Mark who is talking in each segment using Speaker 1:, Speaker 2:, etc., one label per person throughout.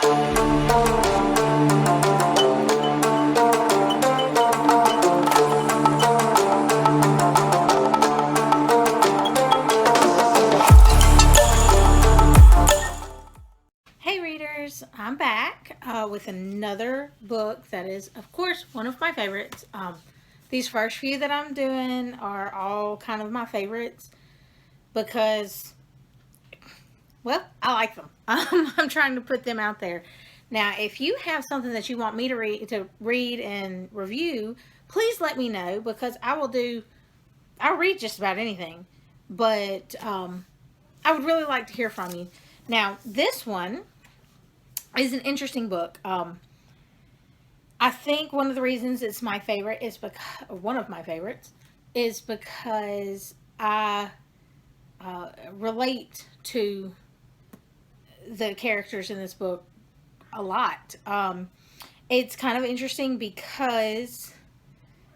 Speaker 1: Hey readers, I'm back with another book that is, of course, one of my favorites. These first few that I'm doing are all kind of my favorites because, well, I like them. I'm trying to put them out there. Now, if you have something that you want me to read and review, please let me know because I'll read just about anything. But I would really like to hear from you. Now, this one is an interesting book. I think one of the reasons it's my favorite is because one of my favorites is because I relate to the characters in this book a lot. It's kind of interesting because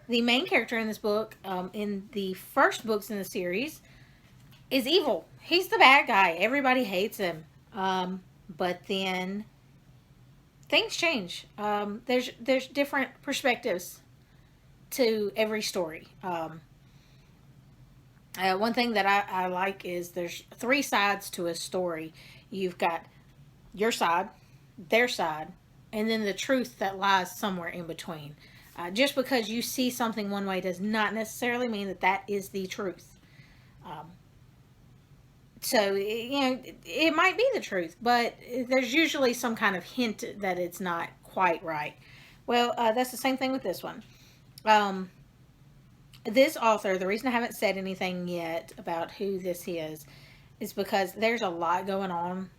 Speaker 1: the main character in this book, in the first books in the series, is evil. He's the bad guy. Everybody hates him. But then things change. There's different perspectives to every story. One thing that I like is there's three sides to a story. You've got your side, their side, and then the truth that lies somewhere in between. Just because you see something one way does not necessarily mean that that is the truth. Um, so, it might be the truth, but there's usually some kind of hint that it's not quite right. Well, that's the same thing with this one. Um, this author, the reason I haven't said anything yet about who this is because there's a lot going on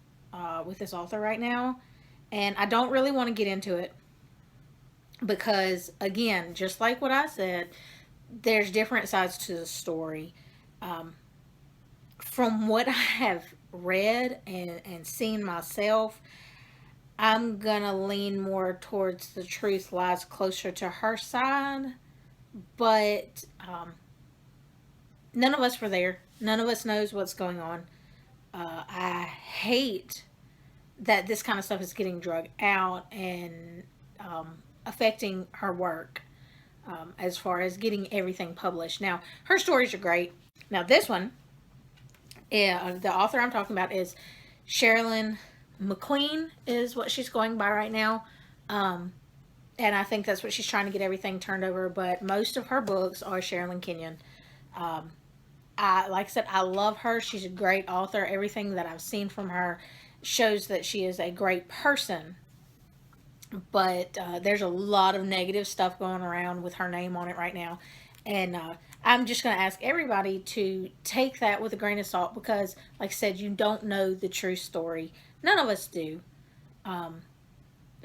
Speaker 1: with this author right now, and I don't really want to get into it because, again, just like what I said, there's different sides to the story. Um, from what I have read and seen myself, I'm gonna lean more towards the truth lies closer to her side, but none of us were there. None of us knows what's going on. I hate that this kind of stuff is getting drug out and affecting her work as far as getting everything published. Now, her stories are great. Now, this one, the author I'm talking about is Sherilyn McQueen, is what she's going by right now. Um, and I think that's what she's trying to get everything turned over. But most of her books are Sherilyn Kenyon. Um, like I said, I love her. She's a great author. Everything that I've seen from her shows that she is a great person. But there's a lot of negative stuff going around with her name on it right now. And I'm just going to ask everybody to take that with a grain of salt because, like I said, you don't know the true story. None of us do. Um,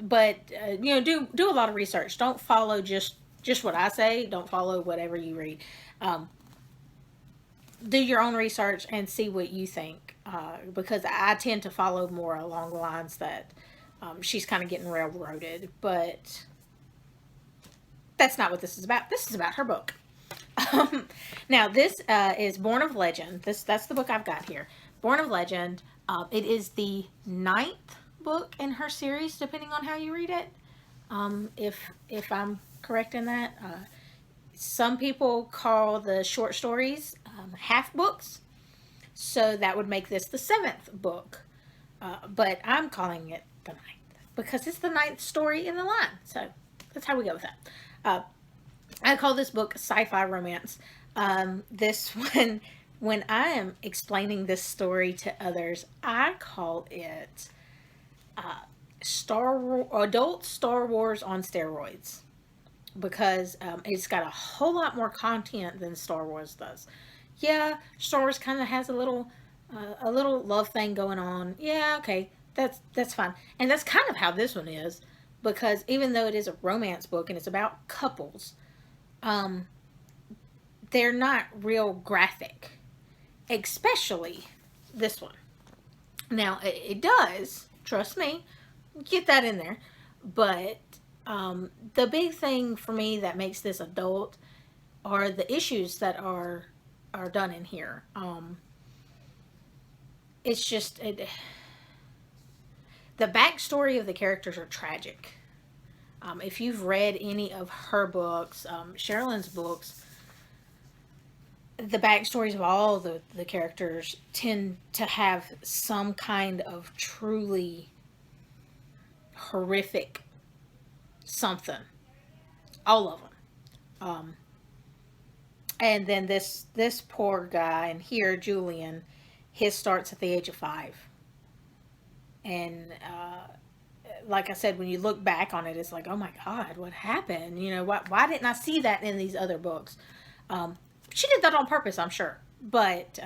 Speaker 1: but do a lot of research. Don't follow just what I say. Don't follow whatever you read. Um, do your own research and see what you think. Because I tend to follow more along the lines that she's kind of getting railroaded. But that's not what this is about. This is about her book. Now, this is Born of Legend. That's the book I've got here. Born of Legend. It is the ninth book in her series, depending on how you read it. If I'm correct in that, some people call the short stories half books, so that would make this the seventh book. But I'm calling it the ninth because it's the ninth story in the line. So that's how we go with that. Uh, I call this book sci-fi romance. This one, when I am explaining this story to others, I call it adult Star Wars on steroids because it's got a whole lot more content than Star Wars does. Yeah, Star Wars kind of has a little love thing going on. Yeah, okay, that's fine, and that's kind of how this one is because even though it is a romance book and it's about couples, um, they're not real graphic, especially this one. Now, it does, trust me, get that in there. But the big thing for me that makes this adult are the issues that are done in here. It's just The backstory of the characters are tragic. If you've read any of her books, Sherilyn's books, the backstories of all the characters tend to have some kind of truly horrific something. All of them. And then this poor guy, and here Julian, his starts at the age of 5. And like I said, when you look back on it, it's like, oh my God, what happened? You know, why didn't I see that in these other books? She did that on purpose, I'm sure. But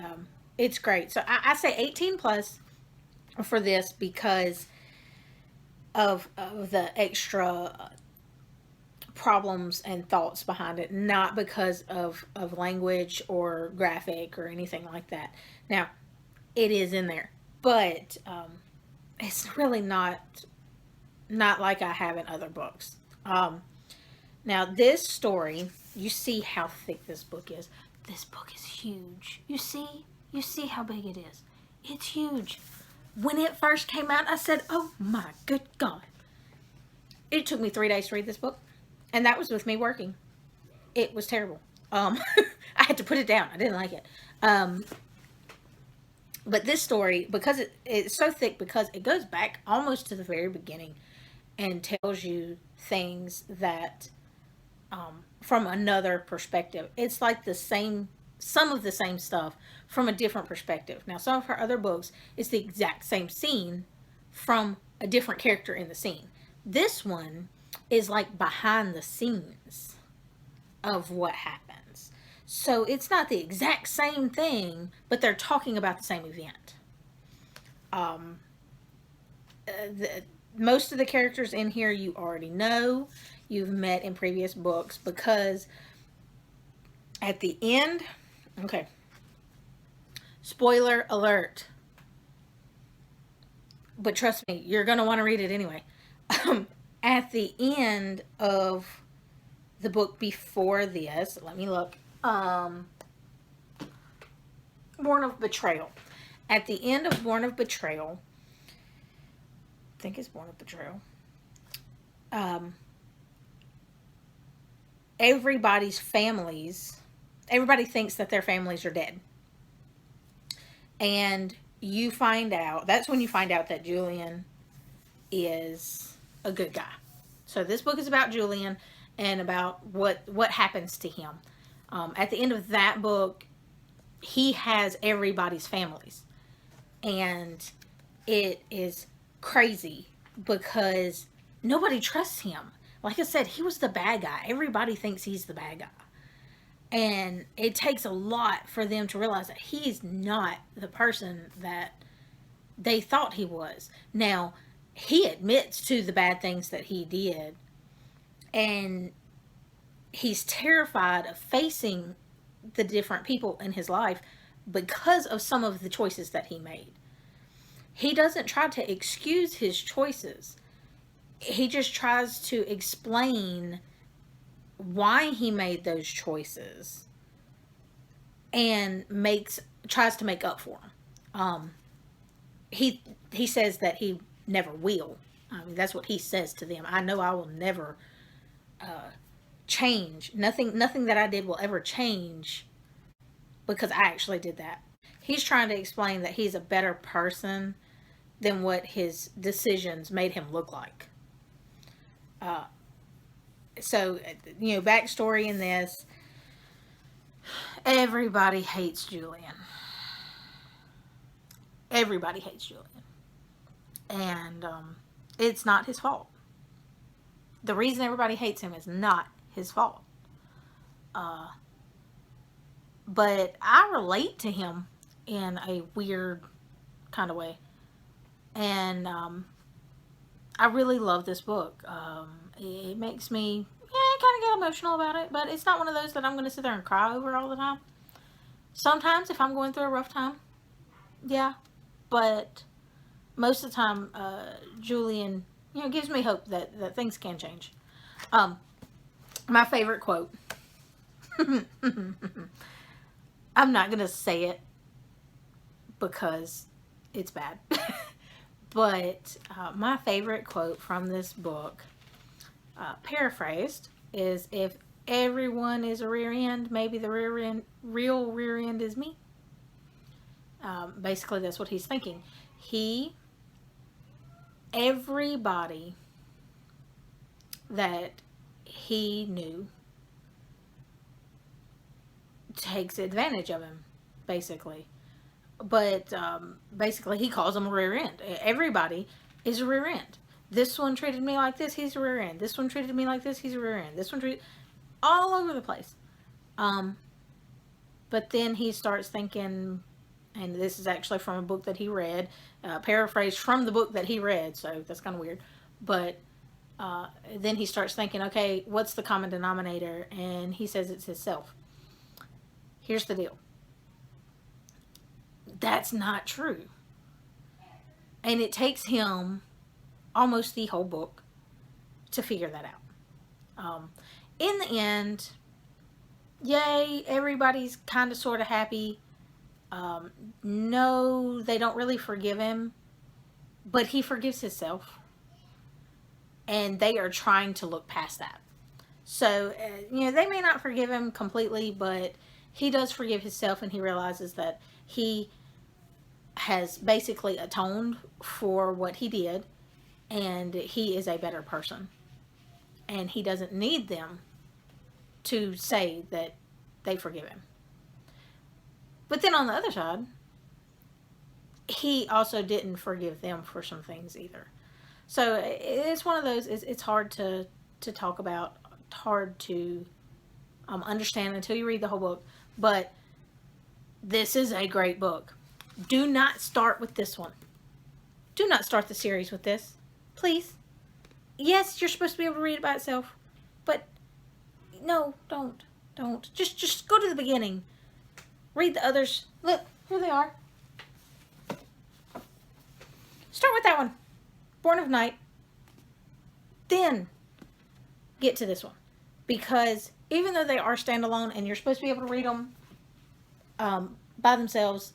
Speaker 1: it's great. So I say 18 plus for this because of the extra problems and thoughts behind it, not because of language or graphic or anything like that. Now, it is in there, but it's really not like I have in other books. Now, this story, you see how thick this book is. This book is huge. You see how big it is. It's huge. When it first came out, I said, oh my good God. It took me 3 days to read this book. And that was with me working. It was terrible. I had to put it down. I didn't like it. But this story, because it's so thick, because it goes back almost to the very beginning and tells you things that, from another perspective. It's like some of the same stuff from a different perspective. Now, some of her other books, it's the exact same scene from a different character in the scene. This one is like behind the scenes of what happens. So it's not the exact same thing, but they're talking about the same event. Most of the characters in here you already know, you've met in previous books, because at the end, okay, spoiler alert, but trust me, you're going to want to read it anyway. At the end of the book before this, let me look, Born of Betrayal. At the end of Born of Betrayal, I think it's Born of Betrayal, everybody thinks that their families are dead. And you find out, that's when you find out that Julian is a good guy. So this book is about Julian and about what happens to him. At the end of that book, he has everybody's families. And it is crazy because nobody trusts him. Like I said, he was the bad guy. Everybody thinks he's the bad guy. And it takes a lot for them to realize that he's not the person that they thought he was. Now, he admits to the bad things that he did, and he's terrified of facing the different people in his life because of some of the choices that he made. He doesn't try to excuse his choices. He just tries to explain why he made those choices and tries to make up for them. He says that he never will. I mean, that's what he says to them. I know I will never change. Nothing that I did will ever change because I actually did that. He's trying to explain that he's a better person than what his decisions made him look like. So, backstory in this, everybody hates Julian. Everybody hates Julian. And it's not his fault. The reason everybody hates him is not his fault. But I relate to him in a weird kind of way. And I really love this book. It makes me, kind of get emotional about it. But it's not one of those that I'm going to sit there and cry over all the time. Sometimes if I'm going through a rough time, yeah. But most of the time, Julian, gives me hope that things can change. My favorite quote. I'm not going to say it because it's bad. But my favorite quote from this book, paraphrased, is if everyone is a rear end, maybe the real rear end is me. Basically, that's what he's thinking. Everybody that he knew takes advantage of him, basically. But basically, he calls them a rear end. Everybody is a rear end. This one treated me like this, he's a rear end. This one treated me like this, he's a rear end. This one treated... all over the place. But then he starts thinking, and this is actually from a book that he read, paraphrased from the book that he read, so that's kind of weird. But then he starts thinking, okay, what's the common denominator? And he says it's himself. Here's the deal. That's not true. And it takes him almost the whole book to figure that out. In the end, yay, everybody's kind of sort of happy. No, they don't really forgive him, but he forgives himself. And they are trying to look past that. So, they may not forgive him completely, but he does forgive himself, and he realizes that he has basically atoned for what he did, and he is a better person. And he doesn't need them to say that they forgive him. But then on the other side, he also didn't forgive them for some things either. So it's one of those, it's hard to talk about, hard to understand until you read the whole book. But this is a great book. Do not start with this one. Do not start the series with this. Please. Yes, you're supposed to be able to read it by itself. But no, don't. Just go to the beginning. Read the others. Look, here they are. Start with that one. Born of Night. Then get to this one. Because even though they are standalone and you're supposed to be able to read them by themselves,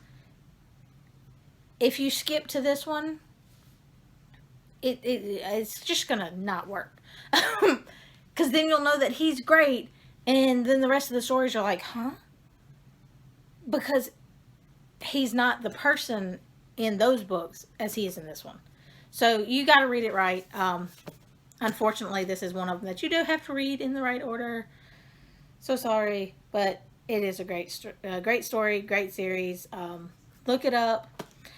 Speaker 1: if you skip to this one, it's just going to not work. Because then you'll know that he's great, and then the rest of the stories are like, huh? Because he's not the person in those books as he is in this one. So you got to read it right. Unfortunately, this is one of them that you do have to read in the right order. So sorry, but it is a great story, great series. Look it up.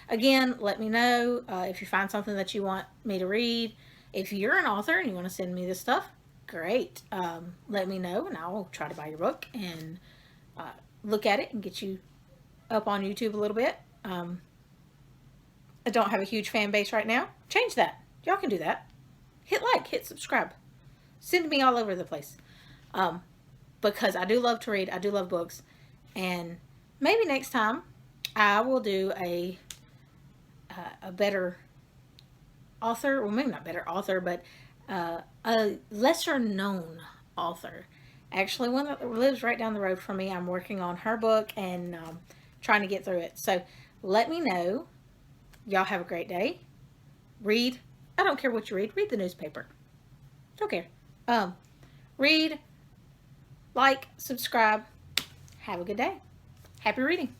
Speaker 1: Again, let me know if you find something that you want me to read. If you're an author and you want to send me this stuff, great. Let me know, and I will try to buy your book and look at it and get you up on YouTube a little bit. I don't have a huge fan base right now. Change that. Y'all can do that. Hit like, hit subscribe. Send me all over the place. Because I do love to read. I do love books. And maybe next time I will do a better author. Well, maybe not better author, but a lesser known author. Actually, one that lives right down the road from me. I'm working on her book and trying to get through it. So let me know. Y'all have a great day. Read. I don't care what you read. Read the newspaper. Don't care. Read, like, subscribe. Have a good day. Happy reading.